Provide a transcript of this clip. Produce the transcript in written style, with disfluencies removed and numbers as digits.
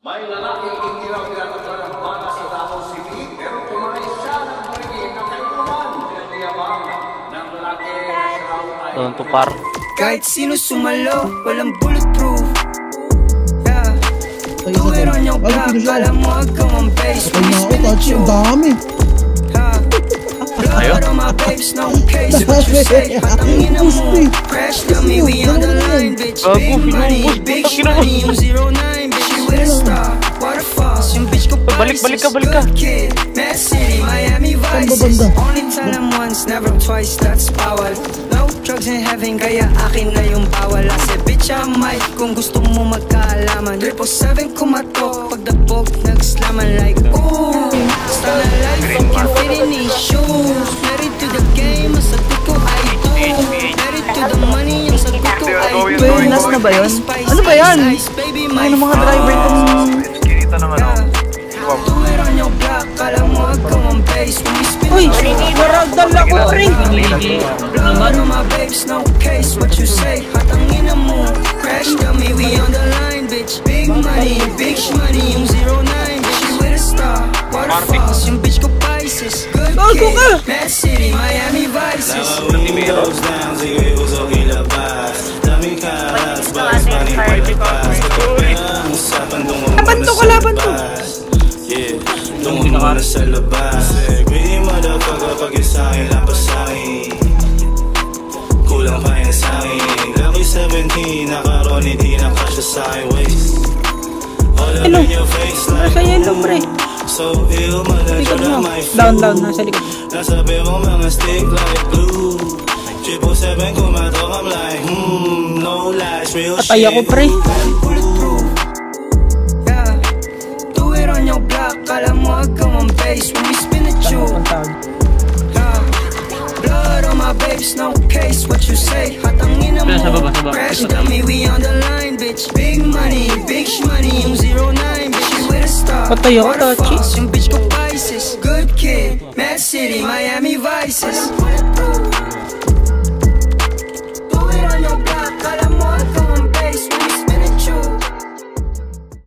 May lalaking hindi raw tinataglan ng bata sa Davao City, pero tumanay siya ng marigin ng kainuman. Pinagayabang ng lalaki na siya raw ay... Doon to par. Kahit sino sumalo, walang bulletproof. Yeah. Do it on your block, kala mo agam ang base. When we spin it you. Dami. Blood on my babes, no case. What you say, hatangin na mo. Crash dummy, we on the line, bitch. Big money, yung 09, bitch. You with a star, waterfalls. Yung bitch ko balik ka. Good kid, Mad City, Miami Vices. Only tell them once, never twice, that's power. No drugs in heaven, kaya akin na yung bawal. I said, bitch, I might, kung gusto mo magkaalaman. 777 kumatok, pagdabog, nagslaman like, ooh. Style of life, can fit in these shoes. Married to the game, ang sagot ko ay do. Married to the money, ang sagot ko ay do. Last na ba yun? Ano ba yan? Ano mga driver itong... Kinita naman ako. Do it on your block, kala mo agam ang base. When we spin Uy! Maragdal ako, pre! Blood on my babes, no case. What you say, hatangin na mo. Crash dummy, we on the line, bitch. Big money, yung 09, bitch. You with a star, waterfalls. Yung bitch ko Pisces. Good kid, Mad City, Miami Vices. Laban to! Tungo mo na sa labas. Greedy motherfucker, pag yung sa'kin lapasahin. Kulang pa yan sa'kin. Lucky 17, nakaroon hindi na kasya sa'kin waist. All up in your face like Nasa yellow, pre. So ill, manager na my flow. Down, nasa likod. Nasabi mong mga stick like glue. 777 kumatok, I'm like no lies, real shit. Patay ako, pre. On your block, kala mo agam ang base. When we spin it you. Blood on my babes, no case. What you say, hatangin na mo. Crash dummy, we on the line, bitch. Big money, yung 09, bitch. You with a star, Patay ako, Tachi. waterfalls. Yung bitch ko Pisces. Good kid, Mad City, Miami Vices.